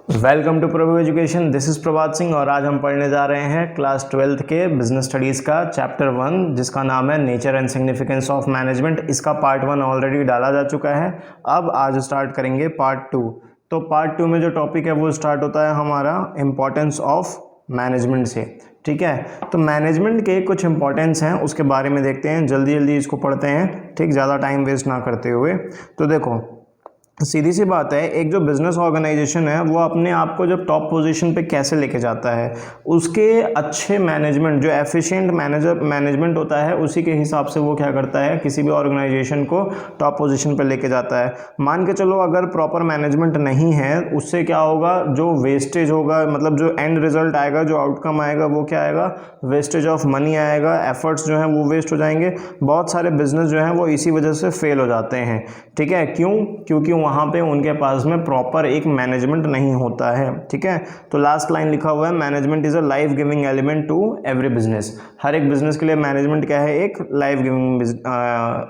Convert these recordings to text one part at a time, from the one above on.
Welcome to Prabhu education. This is Prabhat Singh और आज हम पढ़ने जा रहे हैं क्लास 12th के बिजनेस स्टडीज़ का चैप्टर 1 जिसका नाम है nature and significance of management. इसका पार्ट 1 ऑलरेडी डाला जा चुका है। अब आज स्टार्ट करेंगे पार्ट 2। तो पार्ट 2 में जो टॉपिक है वो स्टार्ट होता है हमारा इम्पॉर्टेंस ऑफ मैनेजमेंट से। ठीक है, तो मैनेजमेंट के कुछ इंपॉर्टेंस हैं उसके बारे में देखते हैं, जल्दी जल्दी इसको पढ़ते हैं। ठीक, ज़्यादा टाइम वेस्ट ना करते हुए। तो देखो, सीधी सी बात है, एक जो बिज़नेस ऑर्गेनाइजेशन है वो अपने आप को जब टॉप पोजीशन पे कैसे लेके जाता है, उसके अच्छे मैनेजमेंट, जो एफिशिएंट मैनेजमेंट होता है उसी के हिसाब से वो क्या करता है, किसी भी ऑर्गेनाइजेशन को टॉप पोजीशन पे लेके जाता है। मान के चलो अगर प्रॉपर मैनेजमेंट नहीं है, उससे क्या होगा, जो वेस्टेज होगा, मतलब जो एंड रिजल्ट आएगा, जो आउटकम आएगा वो क्या आएगा, वेस्टेज ऑफ मनी आएगा, एफर्ट्स जो हैं वो वेस्ट हो जाएंगे। बहुत सारे बिजनेस जो हैं वो इसी वजह से फेल हो जाते हैं। ठीक है, क्यों? क्योंकि वहाँ पे उनके पास में प्रॉपर एक मैनेजमेंट नहीं होता है। ठीक है, तो लास्ट लाइन लिखा हुआ है, management is a life giving element to every business. हर एक बिजनेस के लिए मैनेजमेंट क्या है, एक लाइफ गिविंग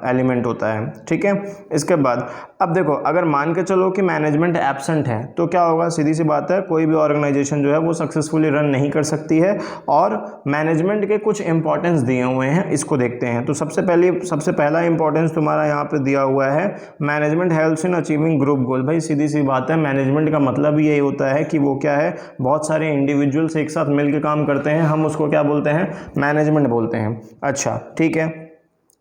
एलिमेंट होता है। ठीक है, इसके बाद अब देखो, अगर मान के चलो कि मैनेजमेंट एब्सेंट है तो क्या होगा, सीधी सी बात है, कोई भी ऑर्गेनाइजेशन जो है वो सक्सेसफुली रन नहीं कर सकती है। और मैनेजमेंट के कुछ इंपॉर्टेंस दिए हुए हैं, इसको देखते हैं। तो सबसे पहला इंपॉर्टेंस तुम्हारा यहाँ पे दिया हुआ है, management helps in achieving group गोल। भाई सीधी सी बात है, मैनेजमेंट का मतलब ही यही होता है कि वो क्या है, बहुत सारे इंडिविजुअल्स एक साथ मिलकर काम करते हैं, हम उसको क्या बोलते हैं, मैनेजमेंट बोलते हैं। अच्छा ठीक है,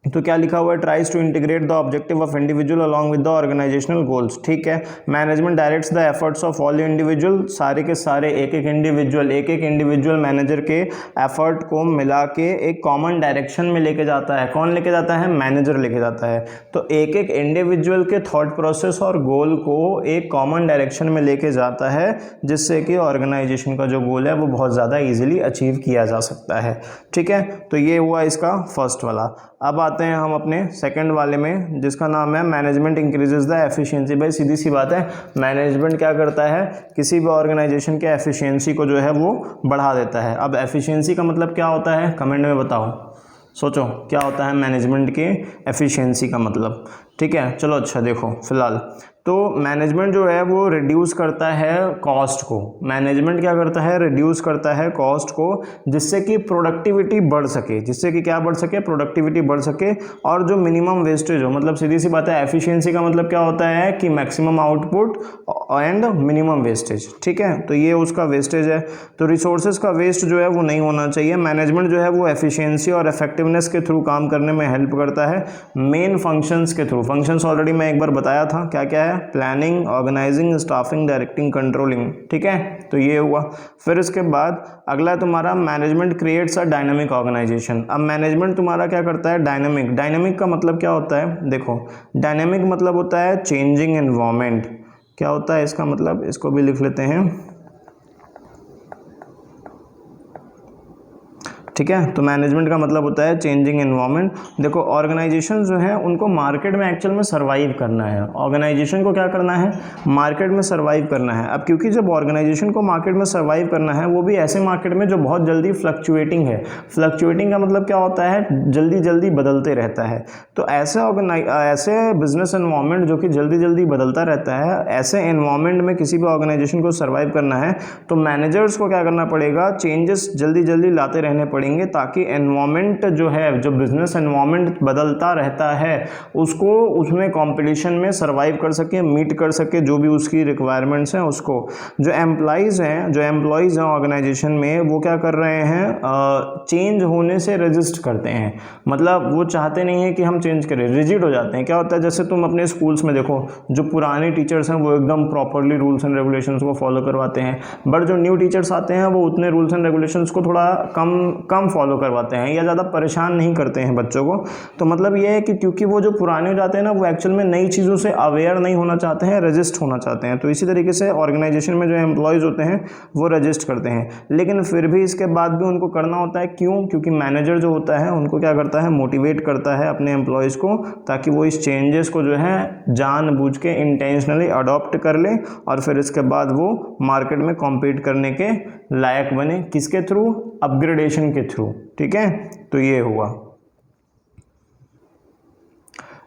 तो क्या लिखा हुआ है, tries to integrate the objective of individual along with the organisational goals. ठीक है, management directs the efforts of all individual, सारे के सारे एक एक इंडिविजुअल मैनेजर के एफर्ट को मिला के एक कॉमन डायरेक्शन में लेके जाता है। कौन लेके जाता है? मैनेजर लेके जाता है। तो एक एक इंडिविजुअल के थॉट प्रोसेस और गोल को एक कॉमन डायरेक्शन में लेके जाता है, जिससे कि ऑर्गेनाइजेशन का जो गोल है वो बहुत ज़्यादा ईजिली अचीव किया जा सकता है। ठीक है, तो ये हुआ इसका फर्स्ट वाला। अब आते हैं हम अपने सेकंड वाले में, जिसका नाम है मैनेजमेंट इंक्रीजेस द एफिशिएंसी। भाई सीधी सी बात है, मैनेजमेंट क्या करता है, किसी भी ऑर्गेनाइजेशन के एफिशिएंसी को जो है वो बढ़ा देता है। अब एफिशिएंसी का मतलब क्या होता है, कमेंट में बताओ, सोचो क्या होता है मैनेजमेंट के एफिशिएंसी का मतलब। ठीक है, चलो अच्छा देखो, फिलहाल तो मैनेजमेंट जो है वो रिड्यूस करता है कॉस्ट को। मैनेजमेंट क्या करता है, रिड्यूस करता है कॉस्ट को, जिससे कि प्रोडक्टिविटी बढ़ सके, जिससे कि क्या बढ़ सके, प्रोडक्टिविटी बढ़ सके। और जो मिनिमम वेस्टेज हो, मतलब सीधी सी बात है, एफिशिएंसी का मतलब क्या होता है कि maximum output and minimum wastage. ठीक है, तो ये उसका वेस्टेज है। तो रिसोर्सेज का वेस्ट जो है वो नहीं होना चाहिए। मैनेजमेंट जो है वो एफिशिएंसी और इफेक्टिवनेस के थ्रू काम करने में हेल्प करता है, मेन फंक्शंस के थ्रू। फंक्शंस ऑलरेडी मैं एक बार बताया था, क्या क्या है, planning, organising, staffing, directing, controlling. ठीक है, तो ये हुआ। फिर इसके बाद अगला है तुम्हारा management creates a dynamic organisation. अब मैनेजमेंट तुम्हारा क्या करता है, डायनामिक। डायनामिक का मतलब क्या होता है, देखो, डायनामिक मतलब होता है चेंजिंग एनवायरनमेंट। क्या होता है इसका मतलब, इसको भी लिख लेते हैं। ठीक है, तो मैनेजमेंट का मतलब होता है चेंजिंग एनवायरनमेंट। देखो, ऑर्गेनाइजेशन जो है उनको मार्केट में एक्चुअल में सर्वाइव करना है। ऑर्गेनाइजेशन को क्या करना है, मार्केट में सर्वाइव करना है। अब क्योंकि जब ऑर्गेनाइजेशन को मार्केट में सर्वाइव करना है, वो भी ऐसे मार्केट में जो बहुत जल्दी फ्लक्चुएटिंग है। फ्लक्चुएटिंग का मतलब क्या होता है, जल्दी जल्दी बदलते रहता है। तो ऐसे बिजनेस एनवायरनमेंट जो कि जल्दी जल्दी बदलता रहता है, ऐसे एनवायरनमेंट में किसी भी ऑर्गेनाइजेशन को सर्वाइव करना है तो मैनेजर्स को क्या करना पड़ेगा, चेंजेस जल्दी जल्दी लाते रहने पड़ेंगे, ताकि एनवायरनमेंट जो है, जो बिजनेस एनवायरनमेंट बदलता रहता है, उसको उसमें कंपटीशन में सर्वाइव कर सके, मीट कर सके जो भी उसकी रिक्वायरमेंट्स हैं उसको। जो एम्प्लॉयज़ हैं ऑर्गेनाइजेशन में, वो क्या कर रहे हैं, चेंज होने से रेजिस्ट करते हैं। मतलब वो चाहते नहीं है कि हम चेंज करें, रिजिड हो जाते हैं। क्या होता है, जैसे तुम अपने स्कूल्स में देखो, जो पुराने टीचर्स हैं वो एकदम प्रॉपरली रूल्स एंड रेगुलेशंस को फॉलो करवाते हैं, बट जो न्यू टीचर्स आते हैं वो उतने रूल्स एंड रेगुलेशंस को थोड़ा कम फॉलो करवाते हैं या ज़्यादा परेशान नहीं करते हैं बच्चों को। तो मतलब ये है कि क्योंकि वो जो पुराने हो जाते हैं ना, वो एक्चुअल में नई चीज़ों से अवेयर नहीं होना चाहते हैं, रजिस्ट होना चाहते हैं। तो इसी तरीके से ऑर्गेनाइजेशन में जो एम्प्लॉयज़ होते हैं वो रजिस्ट करते हैं, लेकिन फिर भी इसके बाद भी उनको करना होता है। क्यों? क्योंकि मैनेजर जो होता है उनको क्या करता है, मोटिवेट करता है अपने एम्प्लॉयज़ को, ताकि वो इस चेंजेस को जो है जानबूझ के इंटेंशनली अडॉप्ट कर ले और फिर इसके बाद वो मार्केट में कॉम्पीट करने के लायक बने। किसके थ्रू? अपग्रेडेशन के थ्रू। ठीक है, तो ये हुआ।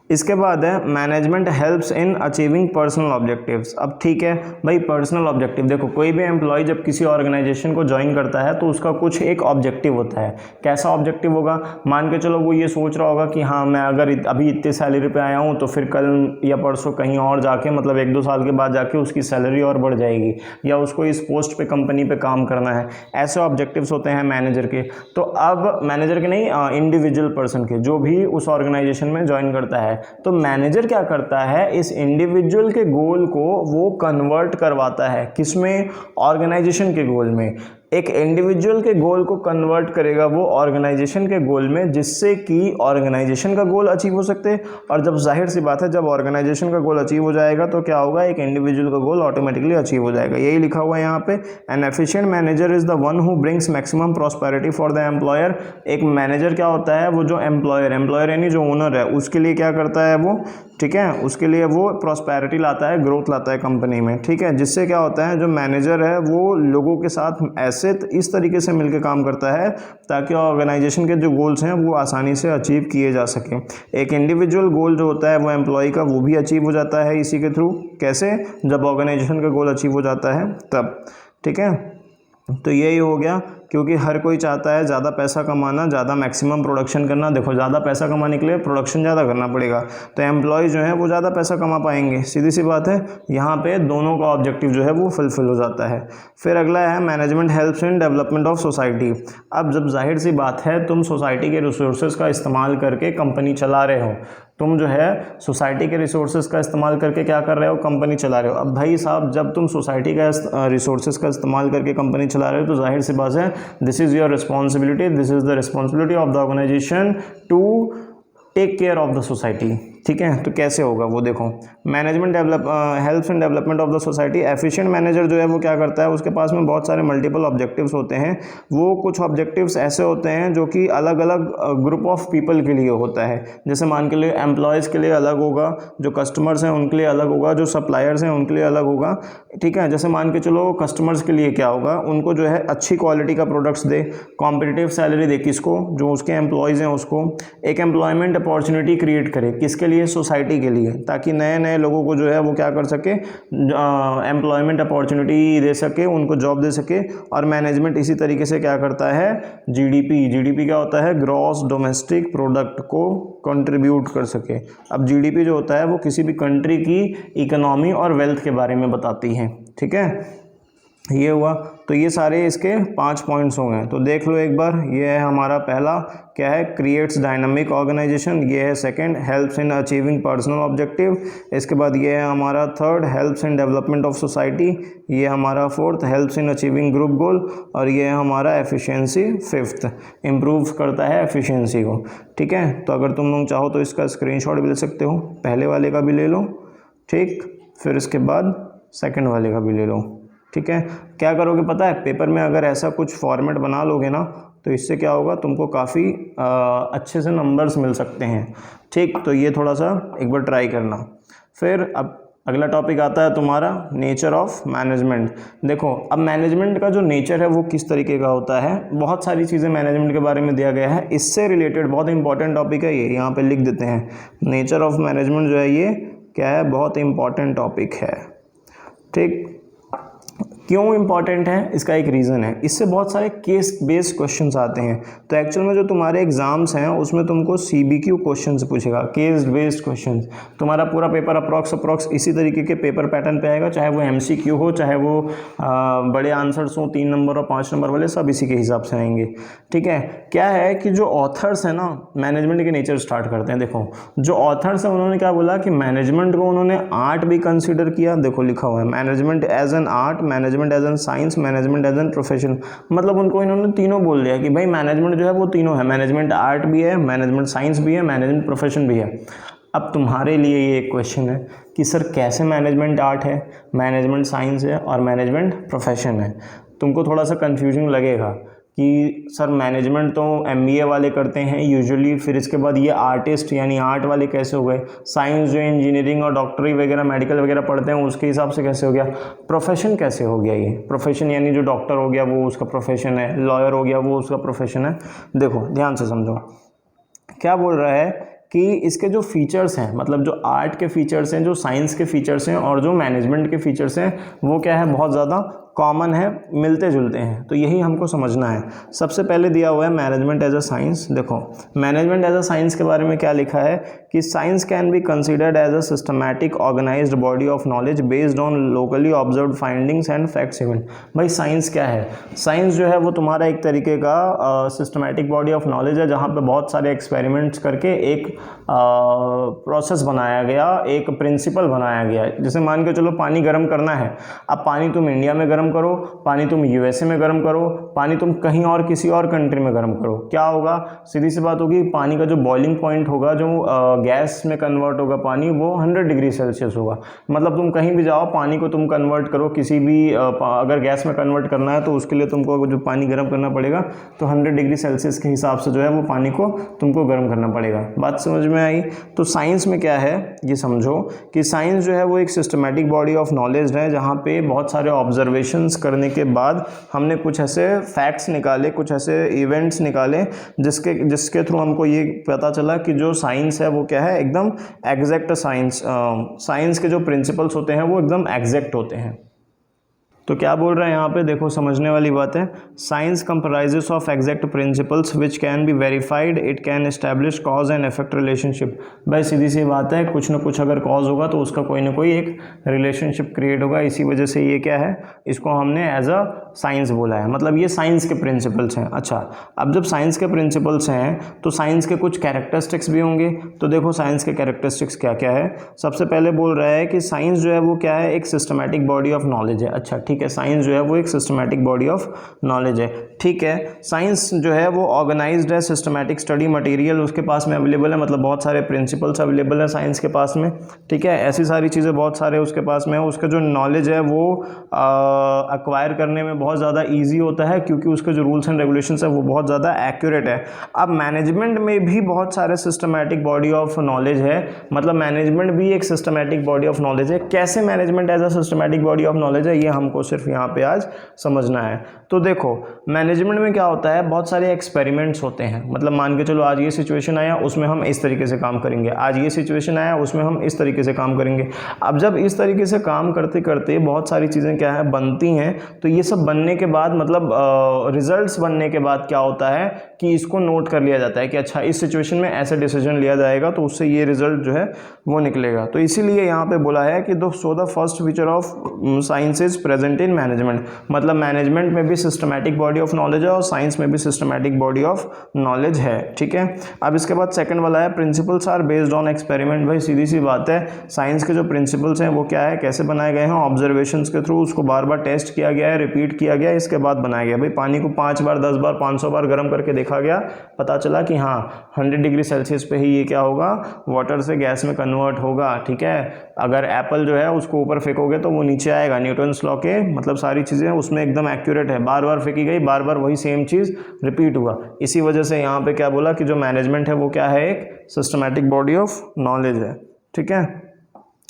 इसके बाद है management helps in achieving personal objectives. अब ठीक है भाई, पर्सनल ऑब्जेक्टिव, देखो कोई भी एम्प्लॉय जब किसी ऑर्गेनाइजेशन को ज्वाइन करता है तो उसका कुछ एक ऑब्जेक्टिव होता है। कैसा ऑब्जेक्टिव होगा? मान के चलो वो ये सोच रहा होगा कि हाँ मैं अगर अभी इतने सैलरी पे आया हूँ तो फिर कल या परसों कहीं और जाके, मतलब 1-2 साल के बाद जाके उसकी सैलरी और बढ़ जाएगी, या उसको इस पोस्ट पे कंपनी पे काम करना है। ऐसे ऑब्जेक्टिव्स होते हैं मैनेजर के। तो अब मैनेजर के नहीं, इंडिविजुअल पर्सन के, जो भी उस ऑर्गेनाइजेशन में ज्वाइन करता है। तो मैनेजर क्या करता है, इस इंडिविजुअल के गोल को वो कन्वर्ट करवाता है, किसमें? ऑर्गेनाइजेशन के गोल में। एक इंडिविजुअल के गोल को कन्वर्ट करेगा वो ऑर्गेनाइजेशन के गोल में, जिससे कि ऑर्गेनाइजेशन का गोल अचीव हो सकते। और जब जाहिर सी बात है, जब ऑर्गेनाइजेशन का गोल अचीव हो जाएगा तो क्या होगा, एक इंडिविजुअल का गोल ऑटोमेटिकली अचीव हो जाएगा। यही लिखा हुआ है यहाँ पे, N efficient manager is the one who brings maximum prosperity for the employer. एक मैनेजर क्या होता है, वो जो एम्प्लॉयर यानी जो ओनर है उसके लिए क्या करता है वो, ठीक है, उसके लिए वो प्रॉस्पेरिटी लाता है, ग्रोथ लाता है कंपनी में, ठीक है। जिससे क्या होता है, जो मैनेजर है वो लोगों के साथ ऐसे इस तरीके से मिलकर काम करता है ताकि ऑर्गेनाइजेशन के जो गोल्स हैं वो आसानी से अचीव किए जा सकें। एक इंडिविजुअल गोल जो होता है वो एम्प्लॉय का, वो भी अचीव हो जाता है इसी के थ्रू। कैसे? जब ऑर्गेनाइजेशन का गोल अचीव हो जाता है तब, ठीक है। तो यही हो गया, क्योंकि हर कोई चाहता है ज़्यादा पैसा कमाना, ज़्यादा मैक्सिमम प्रोडक्शन करना। देखो ज़्यादा पैसा कमाने के लिए प्रोडक्शन ज़्यादा करना पड़ेगा, तो एम्प्लॉय जो है वो ज़्यादा पैसा कमा पाएंगे, सीधी सी बात है। यहाँ पे दोनों का ऑब्जेक्टिव जो है वो फुलफिल हो जाता है। फिर अगला है management helps in development of society. अब जब जाहिर सी बात है तुम सोसाइटी के रिसोर्सेज का इस्तेमाल करके कंपनी चला रहे हो, तुम जो है सोसाइटी के रिसोर्सेज का इस्तेमाल करके क्या कर रहे हो, कंपनी चला रहे हो। अब भाई साहब, जब तुम सोसाइटी का रिसोर्सेज का इस्तेमाल करके कंपनी चला रहे हो तो जाहिर सी बात है, this is your responsibility, this is the responsibility of the organisation to take care of the society, ठीक है। तो कैसे होगा वो देखो, management helps in development of the society. Efficient manager जो है वो क्या करता है, उसके पास में बहुत सारे मल्टीपल ऑब्जेक्टिव्स होते हैं। वो कुछ ऑब्जेक्टिव्स ऐसे होते हैं जो कि अलग अलग ग्रुप ऑफ पीपल के लिए होता है। जैसे मान के लिए एम्प्लॉयज़ के लिए अलग होगा, जो कस्टमर्स हैं उनके लिए अलग होगा, जो सप्लायर्स हैं उनके लिए अलग होगा, ठीक है। जैसे मान के चलो कस्टमर्स के लिए क्या होगा, उनको जो है अच्छी क्वालिटी का प्रोडक्ट्स दे, कॉम्पिटिटिव सैलरी दे, किसको? जो उसके एम्प्लॉयज़ हैं उसको। एक एम्प्लॉयमेंट अपॉर्चुनिटी क्रिएट करे, किसके लिए? सोसाइटी के लिए, ताकि नए नए लोगों को जो है वो क्या कर सके, एम्प्लॉयमेंट अपॉर्चुनिटी दे सके, उनको जॉब दे सके। और मैनेजमेंट इसी तरीके से क्या करता है, जीडीपी क्या होता है, ग्रॉस डोमेस्टिक प्रोडक्ट को कंट्रीब्यूट कर सके। अब जीडीपी जो होता है वो किसी भी कंट्री की इकोनॉमी और वेल्थ के बारे में बताती है, ठीक है। ये हुआ, तो ये सारे इसके 5 पॉइंट्स हो गए। तो देख लो एक बार, ये है हमारा पहला, क्या है, क्रिएट्स डायनामिक ऑर्गेनाइजेशन। ये है second, helps in achieving personal objective. इसके बाद ये है हमारा third, helps in development of society. ये हमारा fourth, helps in achieving group goal. और ये है हमारा एफिशिएंसी फिफ्थ, इम्प्रूव करता है एफिशिएंसी को, ठीक है। तो अगर तुम लोग चाहो तो इसका स्क्रीनशॉट भी ले सकते हो, पहले वाले का भी ले लो, ठीक, फिर इसके बाद सेकंड वाले का भी ले लो, ठीक है। क्या करोगे पता है, पेपर में अगर ऐसा कुछ फॉर्मेट बना लोगे ना तो इससे क्या होगा, तुमको काफ़ी अच्छे से नंबर्स मिल सकते हैं, ठीक। तो ये थोड़ा सा एक बार ट्राई करना। फिर अब अगला टॉपिक आता है तुम्हारा नेचर ऑफ मैनेजमेंट। देखो अब मैनेजमेंट का जो नेचर है वो किस तरीके का होता है, बहुत सारी चीज़ें मैनेजमेंट के बारे में दिया गया है। इससे रिलेटेड बहुत इंपॉर्टेंट टॉपिक है ये, यहाँ पे लिख देते हैं। नेचर ऑफ मैनेजमेंट जो है ये क्या है, बहुत इंपॉर्टेंट टॉपिक है, ठीक। क्यों इंपॉर्टेंट है, इसका एक रीज़न है, इससे बहुत सारे केस बेस्ड क्वेश्चंस आते हैं। तो एक्चुअल में जो तुम्हारे एग्जाम्स हैं उसमें तुमको CBQ क्वेश्चंस पूछेगा, केस बेस्ड क्वेश्चंस। तुम्हारा पूरा पेपर अप्रॉक्स इसी तरीके के पेपर पैटर्न पे आएगा, चाहे वो MCQ हो, चाहे वो बड़े आंसर्स हो 3 नंबर और 5 नंबर वाले, सब इसी के हिसाब से आएंगे, ठीक है। क्या है कि जो ऑथर्स हैं ना, मैनेजमेंट के नेचर स्टार्ट करते हैं। देखो जो ऑथर्स हैं उन्होंने क्या बोला कि मैनेजमेंट को उन्होंने आर्ट भी कंसिडर किया। देखो लिखा हुआ है, management as an art, management as an science, management as an profession. मतलब उनको इन्होंने तीनों बोल दिया कि भाई मैनेजमेंट जो है वो तीनों है, मैनेजमेंट आर्ट भी है, मैनेजमेंट साइंस भी है, मैनेजमेंट प्रोफेशन भी है। अब तुम्हारे लिए ये एक क्वेश्चन है कि सर कैसे मैनेजमेंट आर्ट है, मैनेजमेंट साइंस है और मैनेजमेंट प्रोफेशन है। तुमको थोड़ा सा कन्फ्यूजन लगेगा कि सर मैनेजमेंट तो MBA वाले करते हैं यूजुअली, फिर इसके बाद ये आर्टिस्ट यानी आर्ट वाले कैसे हो गए, साइंस जो इंजीनियरिंग और डॉक्टरी वगैरह मेडिकल वगैरह पढ़ते हैं उसके हिसाब से कैसे हो गया, प्रोफेशन कैसे हो गया। ये प्रोफेशन यानी जो डॉक्टर हो गया वो उसका प्रोफेशन है, लॉयर हो गया वो उसका प्रोफेशन है। देखो ध्यान से समझो, क्या बोल रहा है कि इसके जो फीचर्स हैं, मतलब जो आर्ट के फीचर्स हैं, जो साइंस के फीचर्स हैं और जो मैनेजमेंट के फीचर्स हैं, वो क्या है, बहुत ज़्यादा कॉमन है, मिलते जुलते हैं। तो यही हमको समझना है। सबसे पहले दिया हुआ है मैनेजमेंट एज अ साइंस। देखो मैनेजमेंट एज अ साइंस के बारे में क्या लिखा है कि science can be considered as a systematic organised body of knowledge based on locally observed findings and facts event. भाई साइंस क्या है? साइंस जो है वो तुम्हारा एक तरीके का सिस्टमैटिक बॉडी ऑफ नॉलेज है, जहाँ पे बहुत सारे एक्सपेरिमेंट्स करके एक प्रोसेस बनाया गया, एक प्रिंसिपल बनाया गया। जैसे मान के चलो पानी गर्म करना है, अब पानी तुम इंडिया में गर्म करो, पानी तुम यूएसए में गर्म करो, पानी तुम कहीं और किसी और कंट्री में गर्म करो, क्या होगा? सीधी सी बात होगी, पानी का जो बॉइलिंग पॉइंट होगा, जो गैस में कन्वर्ट होगा पानी, वो 100 डिग्री सेल्सियस होगा। मतलब तुम कहीं भी जाओ, पानी को तुम कन्वर्ट करो किसी भी अगर गैस में कन्वर्ट करना है तो उसके लिए तुमको जो पानी गर्म करना पड़ेगा तो 100 डिग्री सेल्सियस के हिसाब से जो है वो पानी को तुमको गर्म करना पड़ेगा। बात समझ में आई? तो साइंस में क्या है ये समझो कि साइंस जो है वो एक सिस्टमैटिक बॉडी ऑफ नॉलेज है, जहाँ पे बहुत सारे ऑब्जर्वेशंस करने के बाद हमने कुछ ऐसे फैक्ट्स निकाले, कुछ ऐसे इवेंट्स निकाले जिसके थ्रू हमको ये पता चला कि जो साइंस है वो क्या है, एकदम एग्जैक्ट साइंस। साइंस के जो प्रिंसिपल्स होते हैं वो एकदम एग्जैक्ट होते हैं। तो क्या बोल रहे हैं यहाँ पे, देखो समझने वाली बात है। Science comprises of exact principles which can be verified, it can establish cause and effect relationship. भाई सीधी सी बात है, कुछ ना कुछ अगर कॉज होगा तो उसका कोई ना कोई एक रिलेशनशिप क्रिएट होगा, इसी वजह से ये क्या है, इसको हमने एज अ साइंस बोला है। मतलब ये साइंस के प्रिंसिपल्स हैं। अच्छा, अब जब साइंस के प्रिंसिपल्स हैं तो साइंस के कुछ कैरेक्टरिस्टिक्स भी होंगे। तो देखो साइंस के कैरेक्टरिस्टिक्स क्या क्या है। सबसे पहले बोल रहा है कि साइंस जो है वो क्या है, एक सिस्टमैटिक बॉडी ऑफ नॉलेज है। अच्छा ठीक है, साइंस जो है वो एक सिस्टमैटिक बॉडी ऑफ नॉलेज है। ठीक है, साइंस जो है वो ऑर्गेनाइज्ड है, सिस्टमैटिक स्टडी मटेरियल उसके पास में अवेलेबल है, मतलब बहुत सारे प्रिंसिपल्स अवेलेबल है साइंस के पास में। ठीक है, ऐसी सारी चीज़ें बहुत सारे उसके पास में है। उसका जो नॉलेज है वो अक्वायर करने में बहुत ज़्यादा ईजी होता है, क्योंकि उसके जो रूल्स एंड रेगुलेशंस है वो बहुत ज़्यादा एक्यूरेट है। अब मैनेजमेंट में भी बहुत सारे सिस्टमैटिक बॉडी ऑफ नॉलेज है, मतलब मैनेजमेंट भी एक सिस्टमैटिक बॉडी ऑफ नॉलेज है। कैसे management as a systematic body of knowledge है, ये हमको सिर्फ यहाँ पे आज समझना है। तो देखो मैनेजमेंट में क्या होता है, बहुत सारे एक्सपेरिमेंट्स होते हैं। मतलब मान के चलो आज ये सिचुएशन आया, उसमें हम इस तरीके से काम करेंगे, आज ये सिचुएशन आया, उसमें हम इस तरीके से काम करेंगे। अब जब इस तरीके से काम करते करते बहुत सारी चीज़ें क्या है बनती हैं, तो ये सब बनने के बाद मतलब रिजल्ट्स बनने के बाद क्या होता है कि इसको नोट कर लिया जाता है कि अच्छा इस सिचुएशन में ऐसे डिसीजन लिया जाएगा तो उससे ये रिजल्ट जो है वो निकलेगा। तो इसीलिए यहाँ पे बोला है कि so the first feature of science is present in management. मतलब मैनेजमेंट में भी सिस्टमैटिक बॉडी ऑफ नॉलेज है और साइंस में भी सिस्टमैटिक बॉडी ऑफ नॉलेज है। ठीक है, अब इसके बाद सेकंड वाला है principles are based on experiment. भाई सीधी सी बात है, साइंस के जो प्रिंसिपल्स हैं वो क्या है, कैसे बनाए गए हैं, ऑब्जर्वेशंस के थ्रू उसको बार बार टेस्ट किया गया है, रिपीट किया गया, इसके बाद बनाया गया। भाई पानी को 5 बार 10 बार 500 बार गर्म करके देखा गया, पता चला कि हाँ 100 डिग्री सेल्सियस पे ही ये क्या होगा, वाटर से गैस में कन्वर्ट होगा। ठीक है, अगर एप्पल जो है उसको ऊपर फेंकोगे तो वो नीचे आएगा, न्यूटन्स लॉ के मतलब सारी चीज़ें उसमें एकदम एक्यूरेट है, बार बार फेंकी गई, बार बार वही सेम चीज़ रिपीट हुआ। इसी वजह से यहाँ पे क्या बोला कि जो मैनेजमेंट है वो क्या है, एक सिस्टमैटिक बॉडी ऑफ नॉलेज है। ठीक है,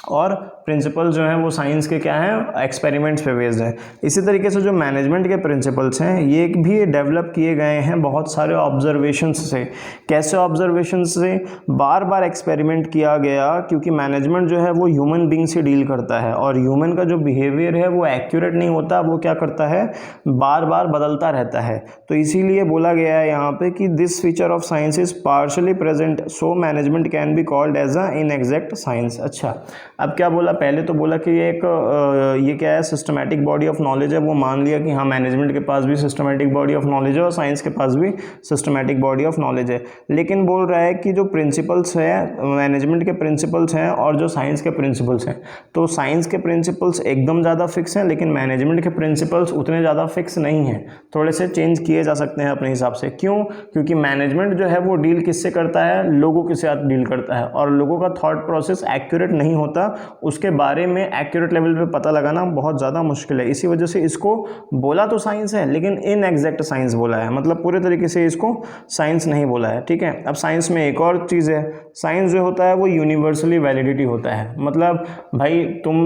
और प्रिंसिपल जो हैं वो साइंस के क्या हैं, एक्सपेरिमेंट्स पे बेस्ड है। इसी तरीके से जो मैनेजमेंट के प्रिंसिपल्स हैं ये भी डेवलप किए गए हैं बहुत सारे ऑब्जर्वेशंस से। कैसे ऑब्जर्वेशंस से, बार बार एक्सपेरिमेंट किया गया, क्योंकि मैनेजमेंट जो है वो ह्यूमन बींग से डील करता है और ह्यूमन का जो बिहेवियर है वो एक्यूरेट नहीं होता, वो क्या करता है, बार बार बदलता रहता है। तो इसीलिए बोला गया है यहाँ पे कि this feature of science is partially present, so management can be called as a inexact science. अच्छा, अब क्या बोला, पहले तो बोला कि ये क्या है, सिस्टमैटिक बॉडी ऑफ नॉलेज है। वो मान लिया कि हाँ मैनेजमेंट के पास भी सिस्टमैटिक बॉडी ऑफ नॉलेज है और साइंस के पास भी सिस्टमैटिक बॉडी ऑफ नॉलेज है। लेकिन बोल रहा है कि जो प्रिंसिपल्स हैं, मैनेजमेंट के प्रिंसिपल्स हैं और जो साइंस के प्रिंसिपल्स हैं, तो साइंस के प्रिंसिपल्स एकदम ज़्यादा फिक्स हैं, लेकिन मैनेजमेंट के प्रिंसिपल्स उतने ज़्यादा फिक्स नहीं हैं, थोड़े से चेंज किए जा सकते हैं अपने हिसाब से। क्यों? क्योंकि मैनेजमेंट जो है वो डील किससे करता है, लोगों के साथ डील करता है, और लोगों का थॉट प्रोसेस एक्यूरेट नहीं होता, उसके उसके बारे में एक्यूरेट लेवल पे पता लगाना बहुत ज़्यादा मुश्किल है। इसी वजह से इसको बोला तो साइंस है लेकिन इनएग्जैक्ट साइंस बोला है, मतलब पूरे तरीके से इसको साइंस नहीं बोला है, ठीक है। अब साइंस में एक और चीज़ है, साइंस जो होता है वो यूनिवर्सली वैलिडिटी होता है। मतलब भाई तुम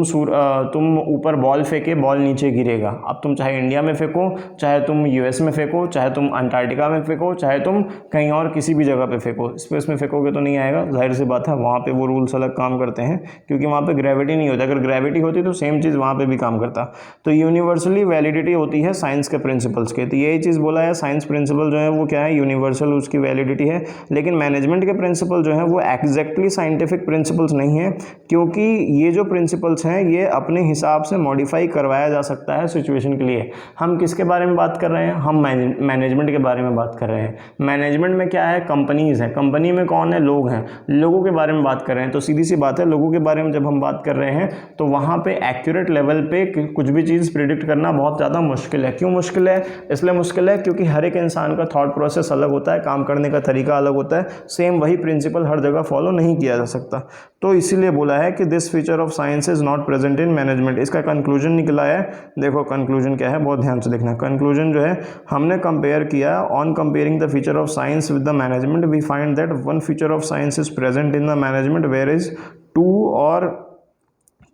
ऊपर बॉल फेंके, बॉल नीचे गिरेगा। अब तुम चाहे इंडिया में फेंको, चाहे तुम यूएस में फेंको, चाहे तुम अंटार्कटिका में फेंको, चाहे तुम कहीं और किसी भी जगह पे फेंको, स्पेस में फेंकोगे तो नहीं आएगा, जाहिर सी बात है। वहाँ पे वो रूल्स अलग काम करते हैं क्योंकि वहाँ पे ग्रेविटी नहीं होती। अगर ग्रेविटी होती तो सेम चीज़ वहाँ पे भी काम करता। तो यूनिवर्सली वैलिडिटी होती है साइंस के प्रिंसिपल्स के। तो यही चीज़ बोला है, साइंस प्रिंसिपल जो है वो क्या है, यूनिवर्सल उसकी वैलिडिटी है। लेकिन मैनेजमेंट के प्रिंसिपल जो है वो एग्जैक्टली साइंटिफिक प्रिंसिपल्स नहीं है, क्योंकि ये जो प्रिंसिपल्स हैं ये अपने हिसाब से मॉडिफाई करवाया जा सकता है सिचुएशन के लिए। हम किसके बारे में बात कर रहे हैं, हम मैनेजमेंट के बारे में बात कर रहे हैं। मैनेजमेंट में क्या है, कंपनीज है, कंपनी में कौन है, लोग हैं, लोगों के बारे में बात कर रहे हैं। तो सीधी सी बात है, लोगों के बारे में जब हम बात कर रहे हैं तो वहाँ पे एक्यूरेट लेवल पे कुछ भी चीज़ प्रिडिक्ट करना बहुत ज़्यादा मुश्किल है। क्यों मुश्किल है, इसलिए मुश्किल है क्योंकि हर एक इंसान का थॉट प्रोसेस अलग होता है, काम करने का तरीका अलग होता है, सेम वही प्रिंसिपल हर जगह फॉलो नहीं किया जा सकता। तो इसीलिए बोला है कि this feature of science is not present in management. इसका कंक्लूजन निकला है, देखो कंक्लूजन क्या है, बहुत ध्यान से देखना। कंक्लूजन जो है हमने कंपेयर किया, on comparing the feature of science with the management we find that one feature of science is present in the management where is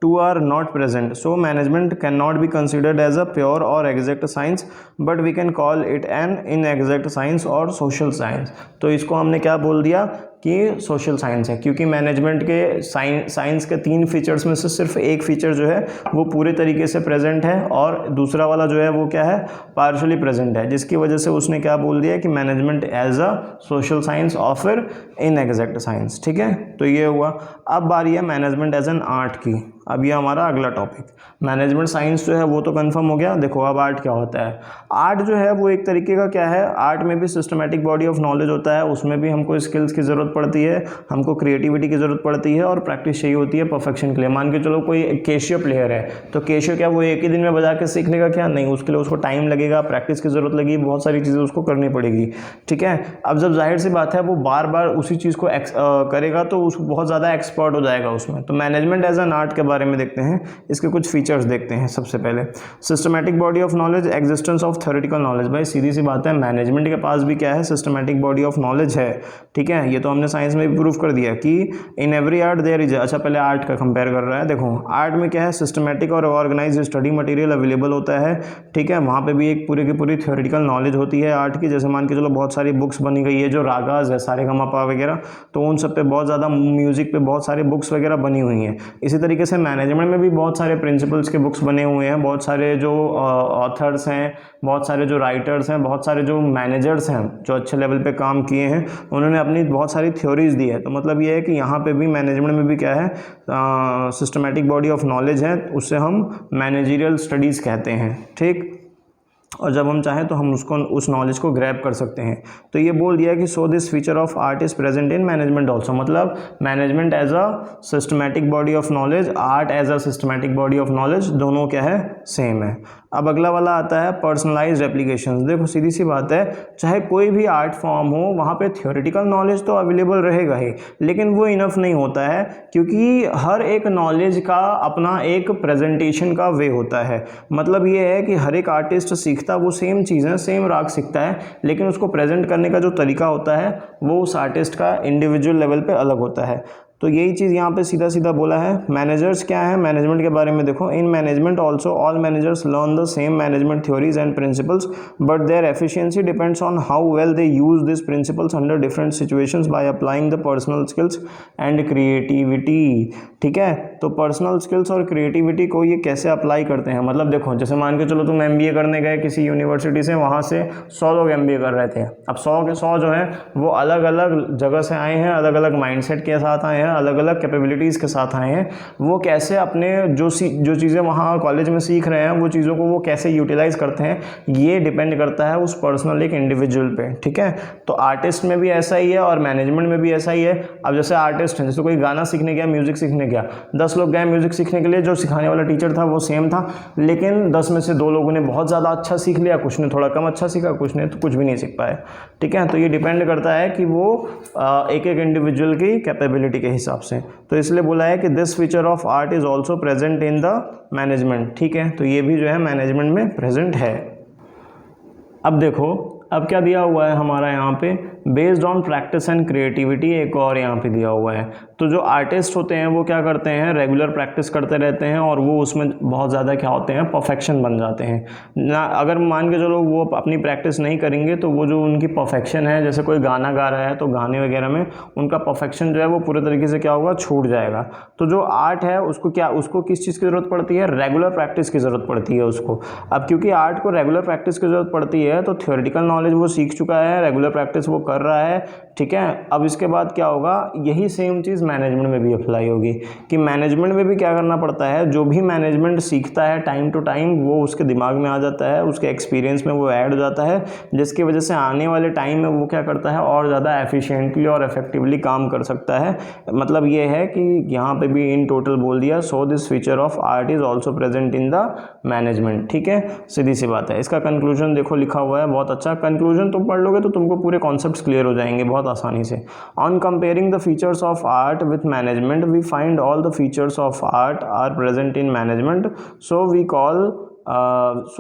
two are not present. So management cannot be considered as a pure or exact science, but we can call it an inexact science or social science. तो इसको हमने क्या बोल दिया कि social science है, क्योंकि management के साइंस के 3 फीचर्स में से सिर्फ एक फीचर जो है वो पूरे तरीके से प्रेजेंट है और दूसरा वाला जो है वो क्या है, पार्शली प्रेजेंट है, जिसकी वजह से उसने क्या बोल दिया कि management as a social science और फिर इनएग्जैक्ट साइंस, ठीक है। तो ये हुआ। अब बारी है मैनेजमेंट एज एन आर्ट की। अब ये हमारा अगला टॉपिक, मैनेजमेंट साइंस जो है वो तो कंफर्म हो गया। देखो अब आर्ट क्या होता है। आर्ट जो है वो एक तरीके का क्या है, आर्ट में भी सिस्टमैटिक बॉडी ऑफ नॉलेज होता है, उसमें भी हमको स्किल्स की ज़रूरत पड़ती है, हमको क्रिएटिविटी की ज़रूरत पड़ती है और प्रैक्टिस चाहिए होती है परफेक्शन के लिए। मान के चलो कोई केशियो प्लेयर है, तो केशियो क्या वो एक ही दिन में बजा के सीख लेगा क्या, नहीं, उसके लिए उसको टाइम लगेगा, प्रैक्टिस की ज़रूरत लगेगी, बहुत सारी चीज़ें उसको करनी पड़ेगी, ठीक है। अब जब जाहिर सी बात है वो बार बार उसी चीज़ को करेगा तो उसको बहुत ज़्यादा एक्सपर्ट हो जाएगा उसमें। तो मैनेजमेंट एज एन आर्ट के बारे में देखते हैं, इसके कुछ फीचर्स देखते हैं। सबसे पहले systematic body of knowledge, existence of theoretical knowledge. भाई सीधी सी बात है, मैनेजमेंट के पास भी क्या है, सिस्टमैटिक बॉडी ऑफ नॉलेज है, ठीक है। ये तो हमने साइंस में भी प्रूव कर दिया कि in every art there is. अच्छा पहले आर्ट का कंपेयर कर रहा है। देखो आर्ट में क्या है, सिस्टमैटिक और ऑर्गेनाइज स्टडी मटेरियल अवेलेबल होता है, ठीक है। वहाँ पे भी एक पूरी की पूरी थ्योरेटिकल नॉलेज होती है आर्ट की। जैसे मान के चलो बहुत सारी बुक्स बनी गई है, जो रागाज है, सारेगामापा वगैरह, तो उन सब पे बहुत ज़्यादा, म्यूजिक पे बहुत सारी बुक्स वगैरह बनी हुई हैं। इसी तरीके से मैनेजमेंट में भी बहुत सारे प्रिंसिपल्स के बुक्स बने हुए हैं, बहुत सारे जो ऑथर्स हैं, बहुत सारे जो राइटर्स हैं, बहुत सारे जो मैनेजर्स हैं जो अच्छे लेवल पे काम किए हैं, उन्होंने अपनी बहुत सारी थ्योरीज दी है। तो मतलब ये है कि यहाँ पे भी मैनेजमेंट में भी क्या है, सिस्टमैटिक बॉडी ऑफ नॉलेज है, उससे हम मैनेजरियल स्टडीज़ कहते हैं, ठीक। और जब हम चाहें तो हम उसको, उस नॉलेज को ग्रैब कर सकते हैं। तो ये बोल दिया कि so this feature of art is present in management also. मतलब management as a systematic body of knowledge, art as a systematic body of knowledge, दोनों क्या है, सेम है। अब अगला वाला आता है पर्सनलाइज्ड एप्लीकेशंस। देखो सीधी सी बात है, चाहे कोई भी आर्ट फॉर्म हो वहाँ पे थ्योरेटिकल नॉलेज तो अवेलेबल रहेगा ही, लेकिन वो इनफ नहीं होता है, क्योंकि हर एक नॉलेज का अपना एक प्रेजेंटेशन का वे होता है। मतलब ये है कि हर एक आर्टिस्ट सीखता वो सेम चीज़ें, सेम राग सीखता है, लेकिन उसको प्रेजेंट करने का जो तरीका होता है वो उस आर्टिस्ट का इंडिविजुअल लेवल पे अलग होता है। तो यही चीज़ यहाँ पे सीधा सीधा बोला है। मैनेजर्स क्या है, मैनेजमेंट के बारे में देखो, in management also all managers learn the same management theories and principles, but their efficiency depends on how well they use this principles under different situations by applying the personal skills and creativity, ठीक है। तो personal skills और creativity को ये कैसे apply करते हैं, मतलब देखो जैसे मान के चलो तुम MBA करने गए किसी यूनिवर्सिटी से, वहाँ से 100 लोग MBA कर रहे थे। अब 100 के 100 जो हैं वो अलग अलग जगह से आए हैं, अलग अलग माइंडसेट के साथ आए हैं, अलग अलग कैपेबिलिटीज़ के साथ आए हैं। वो कैसे अपने जो चीज़ें वहाँ कॉलेज में सीख रहे हैं वो चीज़ों को वो कैसे यूटिलाइज करते हैं, ये डिपेंड करता है उस पर्सनल एक इंडिविजुअल पे, ठीक है। तो आर्टिस्ट में भी ऐसा ही है और मैनेजमेंट में भी ऐसा ही है। अब जैसे आर्टिस्ट हैं, जैसे कोई गाना सीखने गया, म्यूजिक सीखने गया, 10 लोग गए म्यूजिक सीखने के लिए, जो सिखाने वाला टीचर था वो सेम था, लेकिन 10 में से 2 लोगों ने बहुत ज़्यादा अच्छा सीख लिया, कुछ ने थोड़ा कम अच्छा सीखा, कुछ ने तो कुछ भी नहीं सीख पाए, ठीक है। तो ये डिपेंड करता है कि वो एक एक इंडिविजुअल की कैपेबिलिटी के हिसाब से। तो इसलिए बोला है कि this feature of art is also present in the management. ठीक है, तो ये भी जो है मैनेजमेंट में प्रेजेंट है। अब देखो, अब क्या दिया हुआ है हमारा यहाँ पे, based on practice and creativity, एक और यहाँ पे दिया हुआ है। तो जो आर्टिस्ट होते हैं वो क्या करते हैं, रेगुलर प्रैक्टिस करते रहते हैं और वो उसमें बहुत ज़्यादा क्या होते हैं, परफेक्शन बन जाते हैं ना। अगर मान के चलो वो अपनी प्रैक्टिस नहीं करेंगे तो वो जो उनकी परफेक्शन है, जैसे कोई गाना गा रहा है तो गाने वगैरह में उनका परफेक्शन जो है वो पूरे तरीके से क्या होगा, छूट जाएगा। तो जो आर्ट है उसको किस चीज़ की ज़रूरत पड़ती है, रेगुलर प्रैक्टिस की ज़रूरत पड़ती है उसको। अब क्योंकि आर्ट को रेगुलर प्रैक्टिस की ज़रूरत पड़ती है तो थ्योरेटिकल नॉलेज वो सीख चुका है, रेगुलर प्रैक्टिस वो कर रहा है। ठीक है, अब इसके बाद क्या होगा, यही सेम चीज़ मैनेजमेंट में भी अप्लाई होगी कि मैनेजमेंट में भी क्या करना पड़ता है, जो भी मैनेजमेंट सीखता है टाइम टू टाइम वो उसके दिमाग में आ जाता है, उसके एक्सपीरियंस में वो ऐड हो जाता है, जिसकी वजह से आने वाले टाइम में वो क्या करता है, और ज़्यादा एफिशिएंटली और इफेक्टिवली काम कर सकता है। मतलब ये है कि यहाँ पे भी इन टोटल बोल दिया, सो this feature of art is also present in the management. ठीक है, सीधी सी बात है। इसका कंक्लूजन देखो लिखा हुआ है, बहुत अच्छा कंक्लूजन तुम पढ़ लोगे तो तुमको पूरे कॉन्सेप्ट्स क्लियर हो जाएंगे बहुत आसानी से। On comparing the features of art with management we find all the features of art are present in management, so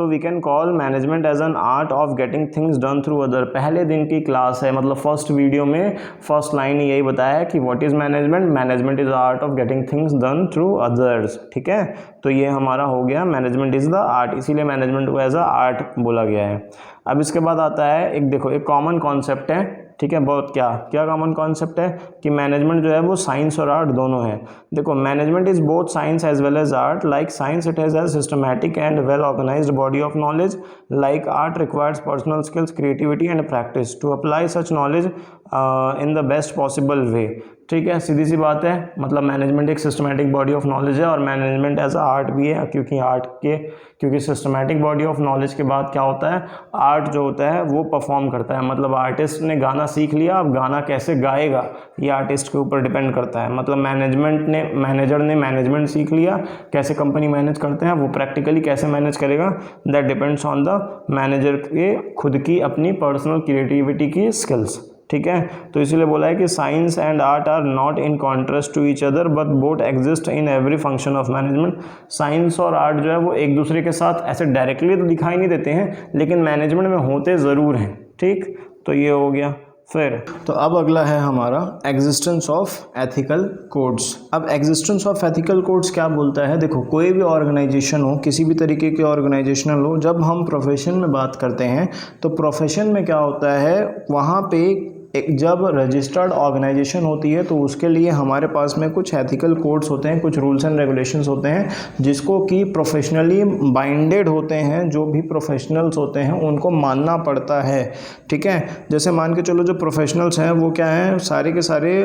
we can call management as an art of getting things done through other. पहले दिन की class है, मतलब first video में first line यही बताया है कि what is management, management is art of getting things done through others. ठीक है, तो ये हमारा हो गया मैनेजमेंट इज द आर्ट, इसीलिए मैनेजमेंट को एज अ आर्ट बोला गया है। अब इसके बाद आता है एक, देखो एक कॉमन कॉन्सेप्ट है। ठीक है, बहुत क्या कॉमन कॉन्सेप्ट है कि मैनेजमेंट जो है वो साइंस और आर्ट दोनों है। देखो, management is both science as well as art. Like science it has a systematic and well organised body of knowledge, like art requires personal skills, creativity and practice to apply such knowledge in the best possible way. ठीक है, सीधी सी बात है, मतलब management एक systematic body of knowledge है और management as a art भी है, क्योंकि सिस्टमैटिक बॉडी ऑफ नॉलेज के बाद क्या होता है, आर्ट जो होता है वो परफॉर्म करता है। मतलब आर्टिस्ट ने गाना सीख लिया, अब गाना कैसे गाएगा ये आर्टिस्ट के ऊपर डिपेंड करता है। मतलब मैनेजर ने मैनेजमेंट सीख लिया, कैसे कंपनी मैनेज करते हैं, वो प्रैक्टिकली कैसे मैनेज करेगा, that depends on the manager के खुद की अपनी पर्सनल क्रिएटिविटी की स्किल्स। ठीक है, तो इसीलिए बोला है कि science and art are not in contrast to each other but both exist in every function of management. Science और आर्ट जो है वो एक दूसरे के साथ ऐसे डायरेक्टली तो दिखाई नहीं देते हैं, लेकिन मैनेजमेंट में होते ज़रूर हैं। ठीक, तो ये हो गया। फिर तो अब अगला है हमारा एग्जिस्टेंस ऑफ एथिकल कोड्स। अब एग्जिस्टेंस ऑफ एथिकल कोड्स क्या बोलता है, देखो कोई भी ऑर्गेनाइजेशन हो, किसी भी तरीके के ऑर्गेनाइजेशनल हो, जब हम प्रोफेशन में बात करते हैं तो प्रोफेशन में क्या होता है, वहाँ पे जब रजिस्टर्ड ऑर्गेनाइजेशन होती है तो उसके लिए हमारे पास में कुछ एथिकल कोड्स होते हैं, कुछ रूल्स एंड रेगुलेशंस होते हैं जिसको कि प्रोफेशनली बाइंडेड होते हैं, जो भी प्रोफेशनल्स होते हैं उनको मानना पड़ता है। ठीक है, जैसे मान के चलो जो प्रोफेशनल्स हैं वो क्या हैं, सारे के सारे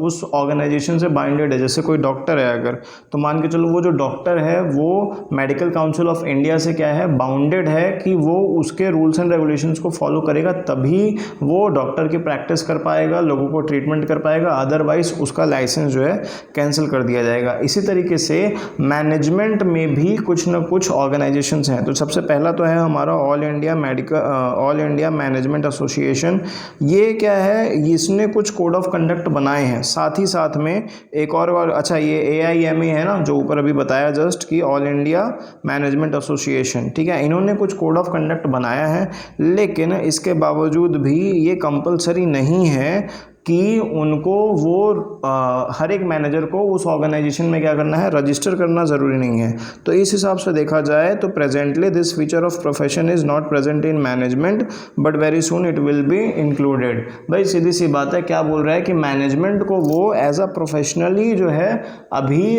उस ऑर्गेनाइजेशन से बाइंडेड है। जैसे कोई डॉक्टर है अगर, तो मान के चलो वो जो डॉक्टर है वो मेडिकल काउंसिल ऑफ इंडिया से क्या है, बाउंडेड है कि वो उसके रूल्स एंड रेगुलेशंस को फॉलो करेगा, तभी वो डॉक्टर की प्रैक्टिस कर पाएगा, लोगों को ट्रीटमेंट कर पाएगा, अदरवाइज उसका लाइसेंस जो है कैंसिल कर दिया जाएगा। इसी तरीके से मैनेजमेंट में भी कुछ न कुछ ऑर्गेनाइजेशंस हैं। तो सबसे पहला तो है हमारा ऑल इंडिया मैनेजमेंट एसोसिएशन। ये क्या है, इसने कुछ कोड ऑफ कंडक्ट बनाए हैं, साथ ही साथ में एक और अच्छा ये AIMA है ना, जो ऊपर अभी बताया जस्ट कि ऑल इंडिया मैनेजमेंट एसोसिएशन। ठीक है, इन्होंने कुछ कोड ऑफ कंडक्ट बनाया है, लेकिन इसके बावजूद भी ये कंपलसरी नहीं है कि उनको वो हर एक मैनेजर को उस ऑर्गेनाइजेशन में क्या करना है, रजिस्टर करना ज़रूरी नहीं है। तो इस हिसाब से देखा जाए तो presently this feature of profession is not present in management but very soon it will be included. भाई सीधी सी बात है, क्या बोल रहा है कि मैनेजमेंट को वो एज अ प्रोफेशनली जो है अभी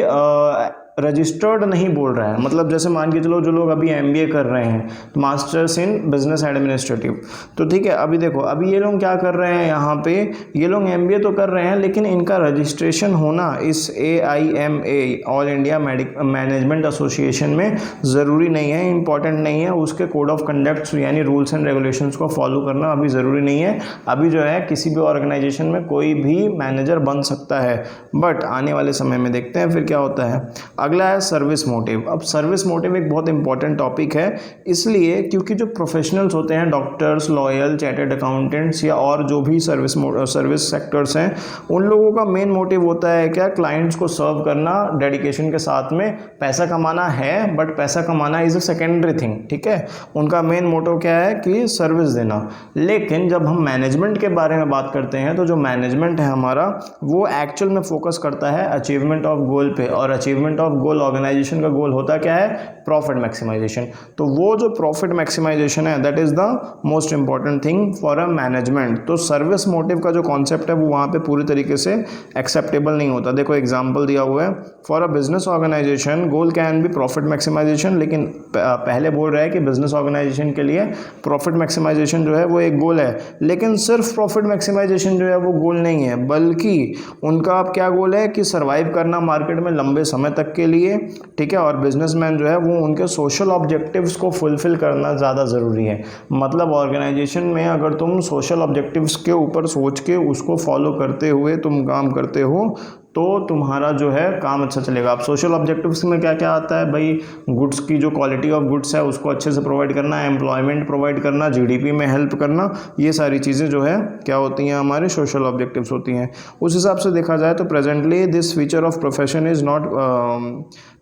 रजिस्टर्ड नहीं बोल रहा है। मतलब जैसे मान के चलो जो लोग अभी MBA कर रहे हैं, तो मास्टर्स इन बिजनेस एडमिनिस्ट्रेटिव, तो ठीक है, अभी देखो अभी ये लोग क्या कर रहे हैं, यहाँ पे ये लोग MBA तो कर रहे हैं लेकिन इनका रजिस्ट्रेशन होना इस AIMA all India management association में ज़रूरी नहीं है, इंपॉर्टेंट नहीं है। उसके कोड ऑफ कंडक्ट्स यानी रूल्स एंड रेगुलेशंस को फॉलो करना अभी ज़रूरी नहीं है। अभी जो है किसी भी ऑर्गेनाइजेशन में कोई भी मैनेजर बन सकता है, बट आने वाले समय में देखते हैं फिर क्या होता है। अगला है सर्विस मोटिव। अब सर्विस मोटिव एक बहुत इंपॉर्टेंट टॉपिक है, इसलिए क्योंकि जो प्रोफेशनल्स होते हैं, डॉक्टर्स, लॉयर, चार्टर्ड अकाउंटेंट्स या और जो भी सर्विस सेक्टर्स हैं, उन लोगों का मेन मोटिव होता है क्या, क्लाइंट्स को सर्व करना डेडिकेशन के साथ में। पैसा कमाना है बट पैसा कमाना इज़ अ सेकेंडरी थिंग, ठीक है। उनका मेन मोटिव क्या है कि सर्विस देना। लेकिन जब हम मैनेजमेंट के बारे में बात करते हैं तो जो मैनेजमेंट है हमारा, वो एक्चुअल में फोकस करता है अचीवमेंट ऑफ गोल पे, और अचीवमेंट ऑफ गोल ऑर्गेनाइजेशन का गोल होता क्या है, प्रॉफिट मैक्सिमाइजेशन। तो वो जो प्रॉफिट मैक्सिमाइजेशन है that is the most important thing for a management. तो सर्विस मोटिव का जो कॉन्सेप्ट है वो वहाँ पे पूरी तरीके से एक्सेप्टेबल नहीं होता। देखो एग्जांपल दिया हुआ है, for a business organisation goal can be profit maximisation, लेकिन पहले बोल रहा है कि बिजनेस ऑर्गेनाइजेशन के लिए प्रॉफिट मैक्सिमाइजेशन जो है वो एक गोल है, लेकिन सिर्फ प्रॉफिट मैक्सिमाइजेशन जो है वो गोल नहीं है, बल्कि उनका अब क्या गोल है कि सर्वाइव करना मार्केट में लंबे समय तक के लिए, ठीक है। और बिजनेसमैन जो है वो उनके सोशल ऑब्जेक्टिव्स को फुलफिल करना ज़्यादा ज़रूरी है। मतलब ऑर्गेनाइजेशन में अगर तुम सोशल ऑब्जेक्टिव्स के ऊपर सोच के उसको फॉलो करते हुए तुम काम करते हो तो तुम्हारा जो है काम अच्छा चलेगा। अब सोशल ऑब्जेक्टिव्स में क्या क्या आता है भाई, गुड्स की जो क्वालिटी ऑफ गुड्स है उसको अच्छे से प्रोवाइड करना, एम्प्लॉयमेंट प्रोवाइड करना, जीडीपी में हेल्प करना, ये सारी चीज़ें जो है क्या होती हैं, हमारे सोशल ऑब्जेक्टिव्स होती हैं। उस हिसाब से देखा जाए तो presently this feature of profession is not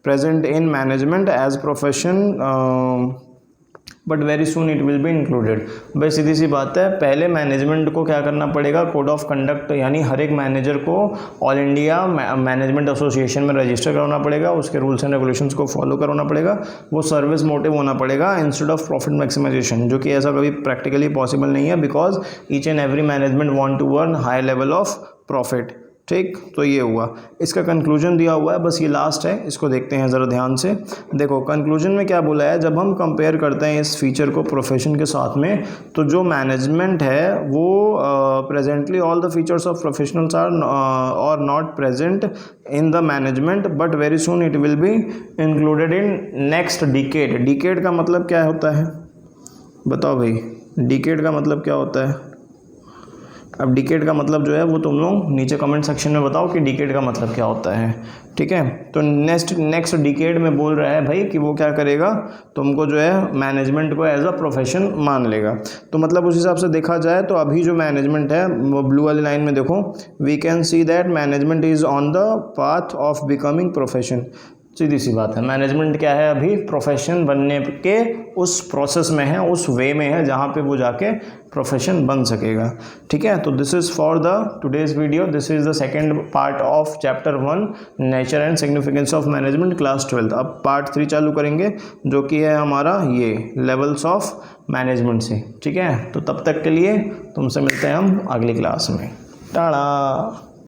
present in management as profession, but very soon it will be included. भाई सीधी सी बात है, पहले मैनेजमेंट को क्या करना पड़ेगा, कोड ऑफ कंडक्ट, यानी हर एक मैनेजर को ऑल इंडिया मैनेजमेंट एसोसिएशन में रजिस्टर करवाना पड़ेगा, उसके रूल्स एंड रेगुलेशंस को फॉलो करवाना पड़ेगा, वो सर्विस मोटिव होना पड़ेगा इंस्टेड ऑफ प्रॉफिट मैक्सिमाइजेशन, जो कि ऐसा कभी प्रैक्टिकली पॉसिबल नहीं है, because each and every management want to earn high level of profit. ठीक, तो ये हुआ, इसका कंक्लूजन दिया हुआ है, बस ये लास्ट है, इसको देखते हैं ज़रा ध्यान से। देखो कंक्लूजन में क्या बोला है, जब हम कंपेयर करते हैं इस फीचर को प्रोफेशन के साथ में, तो जो मैनेजमेंट है वो presently all the features of professionals are और not present in the management, but very soon it will be included in next decade. Decade का मतलब क्या होता है बताओ भाई, डिकेड का मतलब क्या होता है? अब डिकेड का मतलब जो है वो तुम लोग नीचे कमेंट सेक्शन में बताओ कि डिकेड का मतलब क्या होता है, ठीक है। तो नेक्स्ट डिकेड में बोल रहा है भाई कि वो क्या करेगा, तुमको जो है मैनेजमेंट को एज अ प्रोफेशन मान लेगा। तो मतलब उस हिसाब से देखा जाए तो अभी जो मैनेजमेंट है वो ब्लू वाली लाइन में देखो, we can see that management is on the path of becoming profession. सीधी सी बात है, मैनेजमेंट क्या है, अभी प्रोफेशन बनने के उस प्रोसेस में है, उस वे में है जहाँ पे वो जाके प्रोफेशन बन सकेगा, ठीक है। तो this is for the today's video, this is the second part of chapter 1 nature and significance of management class 12। अब पार्ट 3 चालू करेंगे जो कि है हमारा ये लेवल्स ऑफ मैनेजमेंट से, ठीक है। तो तब तक के लिए तुमसे मिलते हैं हम अगली क्लास में, टाटा।